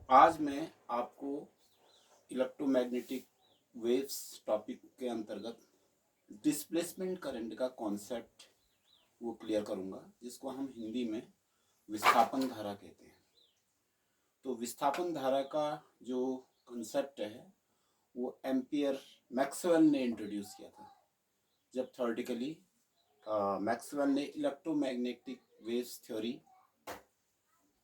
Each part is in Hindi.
आज मैं आपको इलेक्ट्रोमैग्नेटिक वेव्स टॉपिक के अंतर्गत डिस्प्लेसमेंट करंट का कॉन्सेप्ट वो क्लियर करूँगा, जिसको हम हिंदी में विस्थापन धारा कहते हैं। तो विस्थापन धारा का जो कॉन्सेप्ट है वो एम्पियर मैक्सवेल ने इंट्रोड्यूस किया था। जब थ्योरेटिकली मैक्सवेल ने इलेक्ट्रोमैग्नेटिक वेव्स थ्योरी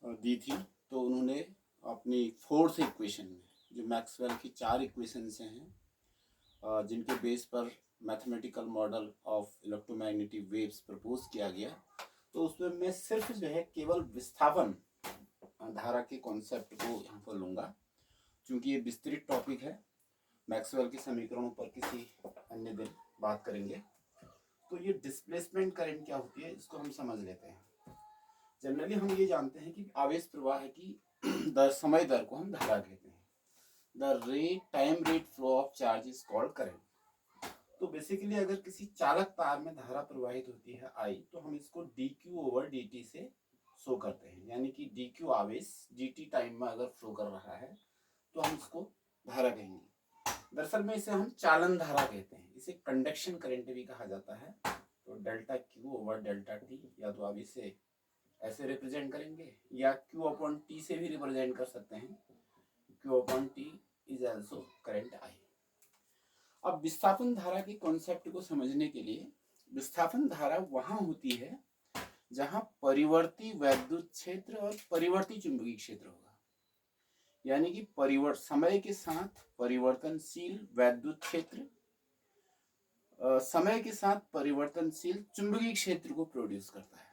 दी थी, तो उन्होंने अपनी फोर्थ इक्वेशन में, जो मैक्सवेल की 4 इक्वेशन से हैं जिनके बेस पर mathematical model of electromagnetic waves propose किया गया, तो उसमें मैं सिर्फ जो है केवल विस्थापन धारा के कॉन्सेप्ट को यहाँ पर लूँगा, क्योंकि ये विस्तृत टॉपिक है। मैक्सवेल के समीकरणों पर किसी अन्य दिन बात करेंगे। तो ये डिस्प्लेसमेंट करंट क्या होती है, इसको हम समझ लेते हैं। जनरली हम ये जानते हैं कि आवेश प्रवाह की दर, समय दर को हम धारा कहते हैं। The rate time rate flow of charge is called current. तो बेसिकली अगर किसी चालक तार में धारा प्रवाहित होती है आई, तो हम इसको D q over d T से शो करते हैं। यानी कि डी क्यू आवेश डी टी टाइम में अगर फ्लो कर रहा है तो हम इसको धारा कहेंगे। दरअसल में इसे हम चालन धारा कहते हैं। इसे कंडक्शन करंट भी कहा जाता है। तो delta Q over delta T, या तो आप इसे ऐसे रिप्रेजेंट करेंगे या क्यू अपॉन टी से भी रिप्रेजेंट कर सकते हैं। Q upon T is also current I. अब विस्थापन धारा के कॉन्सेप्ट को समझने के लिए, विस्थापन धारा वहां होती है जहां परिवर्ती वैद्युत क्षेत्र और परिवर्ती चुंबकीय क्षेत्र होगा। यानी कि समय के साथ परिवर्तनशील वैद्युत क्षेत्र समय के साथ परिवर्तनशील चुंबकीय क्षेत्र को प्रोड्यूस करता है।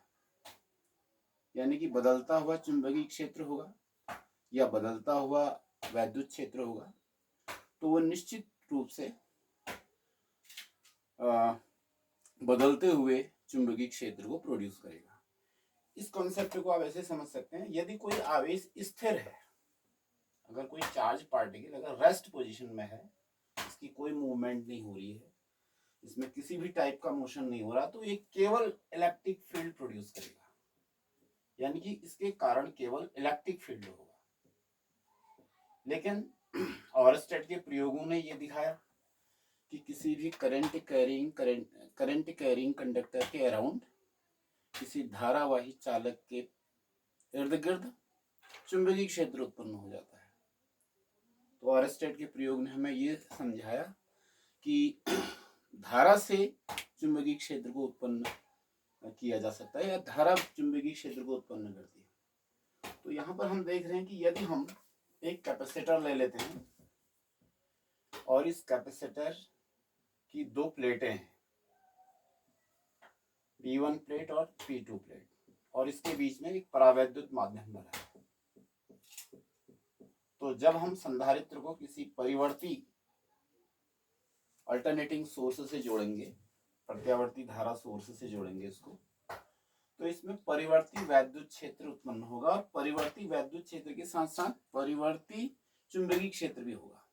यानी कि बदलता हुआ चुंबकीय क्षेत्र होगा या बदलता हुआ वैद्युत क्षेत्र होगा, तो वो निश्चित रूप से बदलते हुए चुंबकीय क्षेत्र को प्रोड्यूस करेगा। इस कॉन्सेप्ट को आप ऐसे समझ सकते हैं, यदि कोई आवेश स्थिर है, अगर कोई चार्ज पार्टिकल अगर रेस्ट पोजीशन में है, इसकी कोई मूवमेंट नहीं हो रही है, इसमें किसी भी टाइप का मोशन नहीं हो रहा, तो ये केवल इलेक्ट्रिक फील्ड प्रोड्यूस करेगा। यानी कि इसके कारण केवल इलेक्ट्रिक फील्ड होगा। लेकिन ऑरस्टेड के प्रयोगों ने यह दिखाया कि किसी भी करंट कैरिंग कंडक्टर के अराउंड, किसी धारावाही चालक के इर्द गिर्द चुंबकीय क्षेत्र उत्पन्न हो जाता है। तो ऑरस्टेड के प्रयोग ने हमें ये समझाया कि धारा से चुंबकीय क्षेत्र को उत्पन्न किया जा सकता है, या धारा चुंबकीय क्षेत्र को उत्पन्न करती है। तो यहाँ पर हम देख रहे हैं कि यदि हम एक कैपेसिटर ले लेते हैं और इस कैपेसिटर की 2 प्लेटें हैं, P1 प्लेट और P2 प्लेट, और इसके बीच में एक परावैद्युत माध्यम बना है। तो जब हम संधारित्र को किसी परिवर्ती अल्टरनेटिंग सोर्स से जोड़ेंगे, प्रत्यावर्ती धारा सोर्स से जोड़ेंगे इसको, तो इसमें परिवर्ती वैद्युत क्षेत्र उत्पन्न होगा, और परिवर्ती वैद्युत क्षेत्र के साथ साथ परिवर्ती चुंबकीय क्षेत्र भी होगा।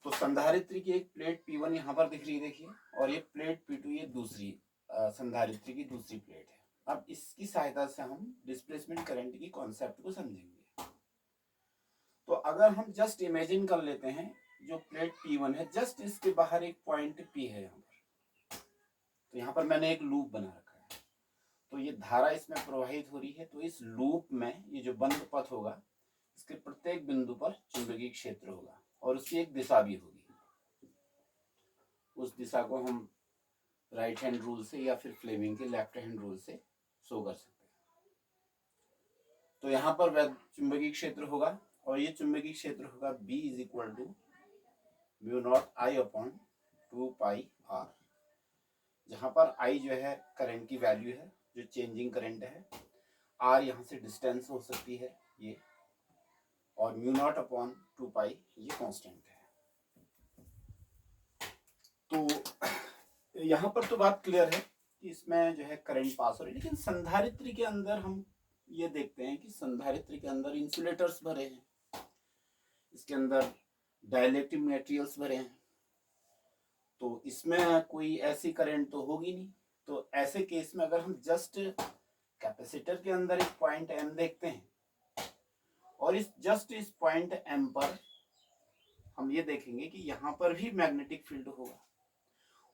तो संधारित्र की एक प्लेट P1 यहाँ पर दिख रही है, देखिए, और ये प्लेट P2 ये दूसरी संधारित्र की दूसरी प्लेट है। अब इसकी सहायता से हम डिस्प्लेसमेंट करंट की कॉन्सेप्ट को समझेंगे। तो अगर हम जस्ट इमेजिन कर लेते हैं, जो प्लेट P1 है, जस्ट इसके बाहर एक पॉइंट P है यहाँ पर, तो यहाँ पर मैंने एक लूप बना रखा है। तो ये धारा इसमें प्रवाहित हो रही है, तो इस लूप में ये जो बंद पथ होगा, इसके प्रत्येक बिंदु पर चुंबकीय क्षेत्र होगा और उसकी एक दिशा भी होगी। उस दिशा को हम राइट हैंड रूल से या फिर फ्लेमिंग के लेफ्ट हैंड रूल से शो कर सकते हैं। तो यहाँ पर चुंबकीय क्षेत्र होगा, और ये चुंबकीय क्षेत्र होगा B is equal to mu naught I upon 2 pi r, जहाँ पर I जो है करंट की वैल्यू है, जो चेंजिंग करंट है, R यहाँ से डिस्टेंस हो सकती है ये, और म्यू नॉट अपॉन 2 पाई ये कांस्टेंट है। तो यहाँ पर तो बात क्लियर है कि इसमें जो है करंट पास हो रही है। लेकिन संधारित्र के अंदर हम ये देखते हैं कि संधारित्र के अंदर इंसुलेटर्स भरे हैं, इसके अंदर डाइलेक्ट्रिक मटेरियल्स भरे हैं, तो इसमें कोई ऐसी करंट तो होगी नहीं। तो ऐसे केस में अगर हम जस्ट कैपेसिटर के अंदर एक पॉइंट M देखते हैं और इस पॉइंट एम पर हम ये देखेंगे कि यहाँ पर भी मैग्नेटिक फील्ड होगा,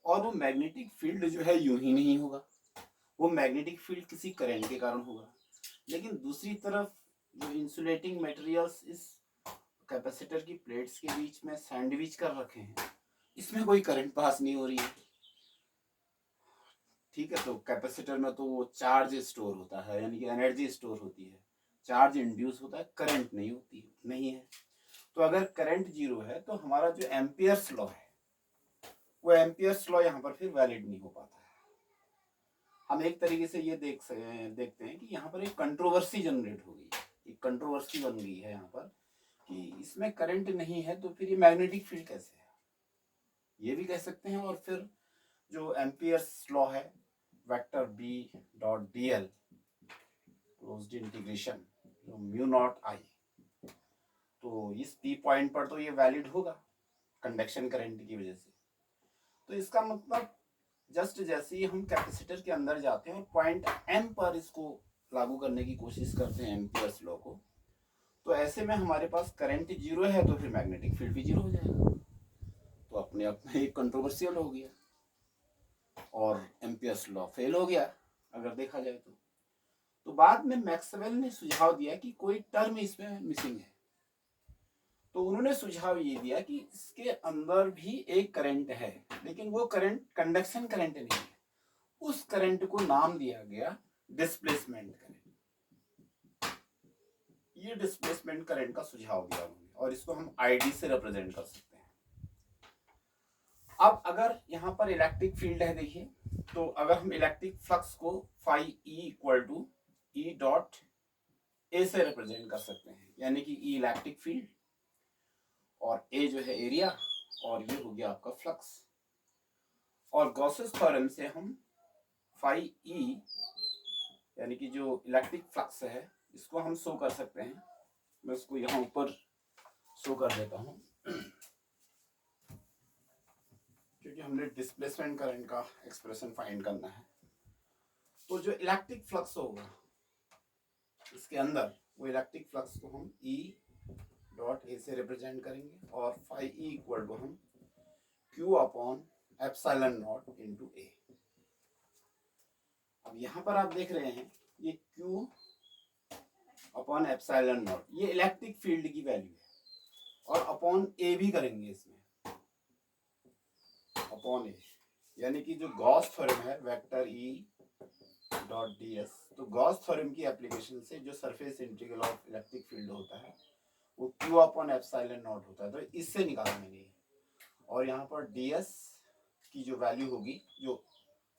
और वो मैग्नेटिक फील्ड जो है यूं ही नहीं होगा, वो मैग्नेटिक फील्ड किसी करंट के कारण होगा। लेकिन दूसरी तरफ जो इंसुलेटिंग मटेरियल्स इस कैपेसिटर की प्लेट्स के बीच में सैंडविच कर रखे हैं, इसमें कोई करंट पास नहीं हो रही है। ठीक है, तो कैपेसिटर में तो वो चार्ज स्टोर होता है, यानी कि एनर्जी स्टोर होती है, चार्ज इंड्यूस होता है, करंट नहीं होती नहीं है। तो अगर करंट जीरो है तो हमारा जो एम्पियर्स लॉ है वो एम्पियर्स लॉ यहाँ पर फिर वैलिड नहीं हो पाता है। हम एक तरीके से ये देखते हैं कि यहाँ पर एक कंट्रोवर्सी जनरेट हो गई, एक कंट्रोवर्सी बन गई है यहाँ पर कि इसमें करंट नहीं है तो फिर ये मैग्नेटिक फील्ड कैसे है, ये भी कह सकते हैं। और फिर जो एम्पियर्स लॉ है vector B dot D L closed integration mu naught I, तो इस पी पॉइंट पर तो ये वैलिड होगा कंडक्शन करंट की वजह से। तो इसका मतलब जस्ट जैसे ही हम कैपेसिटर के अंदर जाते हैं और पॉइंट एम पर इसको लागू करने की कोशिश करते हैं एम्पियर्स लॉ को, तो ऐसे में हमारे पास करंट जीरो है तो फिर मैग्नेटिक फील्ड भी जीरो हो जाएगा। तो अपने आप में एक कंट्रोवर्शियल हो गया और एम्पियर्स लॉ फेल हो गया अगर देखा जाए तो बाद में मैक्सवेल ने सुझाव दिया कि कोई टर्म इसमें मिसिंग है। तो उन्होंने सुझाव ये दिया कि इसके अंदर भी एक करंट है, लेकिन वो करंट कंडक्शन करंट नहीं है। उस करंट को नाम दिया गया डिस्प्लेसमेंट करंट। ये डिस्प्लेसमेंट करंट का सुझाव दिया उन्होंने, और इसको हम आईडी से रिप्रेजेंट कर सकते हैं। अब अगर यहाँ पर इलेक्ट्रिक फील्ड है, देखिए, तो अगर हम इलेक्ट्रिक फ्लक्स को phi E equal to E dot A से रिप्रेजेंट कर सकते हैं, यानी कि ई इलेक्ट्रिक फील्ड और ए जो है एरिया, और ये हो गया आपका फ्लक्स। और गॉसेस थ्योरम से हम फाई ई यानी कि जो इलेक्ट्रिक फ्लक्स है इसको हम शो कर सकते हैं। मैं इसको यहाँ ऊपर शो कर देता हूँ क्योंकि हमने डिस्प्लेसमेंट करंट का एक्सप्रेशन फाइंड करना है। तो जो इलेक्ट्रिक फ्लक्स होगा इसके अंदर, वो इलेक्ट्रिक फ्लक्स को हम ई डॉट ए से रिप्रेजेंट करेंगे, और फाई ई इक्वल टू हम Q upon epsilon naught into A. अब यहाँ पर आप देख रहे हैं ये क्यू अपॉन एप्सिलॉन नॉट, ये इलेक्ट्रिक फील्ड की वैल्यू है, और अपॉन ए भी करेंगे इसमें, अपॉन ए, यानी कि जो गॉस थ्योरम है vector E dot D S, तो गॉस थ्योरम की एप्लीकेशन से जो surface integral of electric field होता है वो क्यू अपॉन एप्सिलॉन नॉट होता है, तो इससे निकाला मैंने। और यहाँ पर डी एस की जो वैल्यू होगी, जो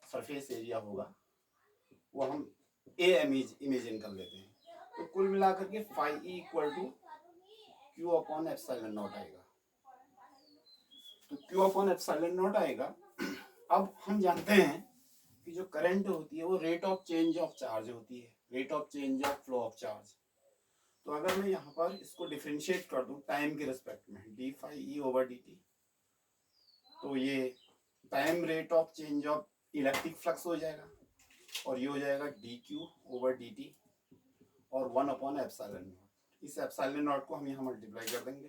सरफेस एरिया होगा, वो हम ए इमेजिन कर लेते हैं। तो कुल मिलाकर के phi E equal to q upon epsilon naught आएगा। तो क्यू अपॉन एप्सिलॉन नॉट आएगा। अब हम जानते हैं कि जो करंट होती है वो rate of change of charge होती है, rate of change of flow of charge. तो अगर मैं यहाँ पर इसको डिफरेंशिएट कर दूं टाइम के रिस्पेक्ट में, d phi E over d t, तो ये time rate of change of electric flux हो जाएगा, और ये हो जाएगा d q over d t और 1 अपॉन एप्सिलॉन नॉट। इस एप्सिलॉन नॉट को हम यहाँ मल्टीप्लाई कर देंगे,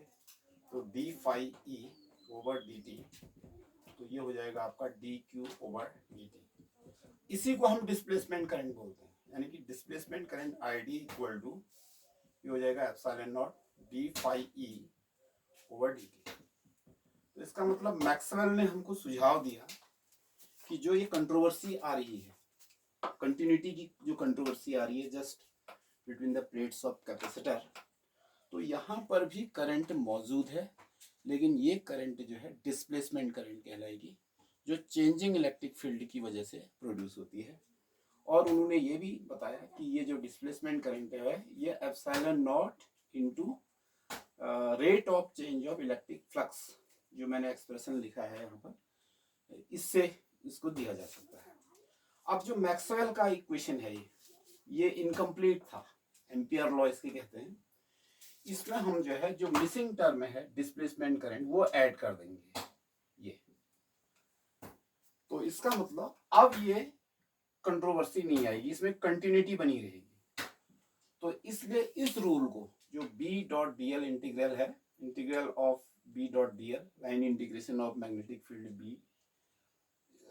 तो d phi E over d t, तो ये हो जाएगा आपका d q over d t. इसी को हम डिस्प्लेसमेंट करंट बोलते हैं, यानी कि displacement current I d equal to ये हो जाएगा epsilon naught d phi E over d t. तो इसका मतलब मैक्सवेल ने हमको सुझाव दिया कि जो ये कंट्रोवर्सी आ रही है, कंटिन्यूटी की जो कंट्रोवर्सी आ रही है just between the plates of capacitor, तो यहाँ पर भी करंट मौजूद है, लेकिन ये करंट जो है डिस्प्लेसमेंट करंट कहलाएगी, जो चेंजिंग इलेक्ट्रिक फील्ड की वजह से प्रोड्यूस होती है। और उन्होंने ये भी बताया कि ये जो डिस्प्लेसमेंट करंट है ये epsilon naught into rate of change of electric flux, जो मैंने एक्सप्रेशन लिखा है यहाँ पर, इससे इसको दिया जा सकता है। अब जो मैक्सवेल का इक्वेशन है ये इनकम्प्लीट था, एम्पियर लॉ इसके कहते हैं। इसमें हम जो है जो मिसिंग टर्म है डिस्प्लेसमेंट करंट वो ऐड कर देंगे ये। तो इसका मतलब अब ये कंट्रोवर्सी नहीं आएगी, इसमें कंटिन्यूटी बनी रहेगी। तो इसलिए इस रूल को, जो B B dot D L integral है, integral of B dot D L, line integration of magnetic field B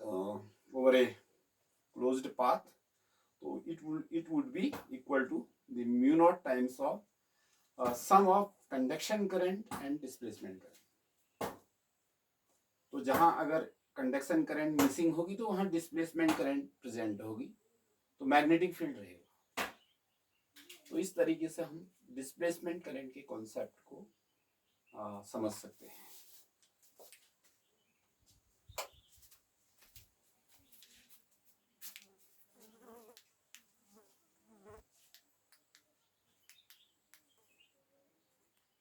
over a closed path, तो it would be equal to the mu naught times of sum of conduction current and displacement current। तो जहां अगर कंडक्शन करंट मिसिंग होगी तो वहां डिस्प्लेसमेंट करंट प्रेजेंट होगी, तो मैग्नेटिक फील्ड रहेगा। तो इस तरीके से हम डिस्प्लेसमेंट करंट के कॉन्सेप्ट को समझ सकते हैं।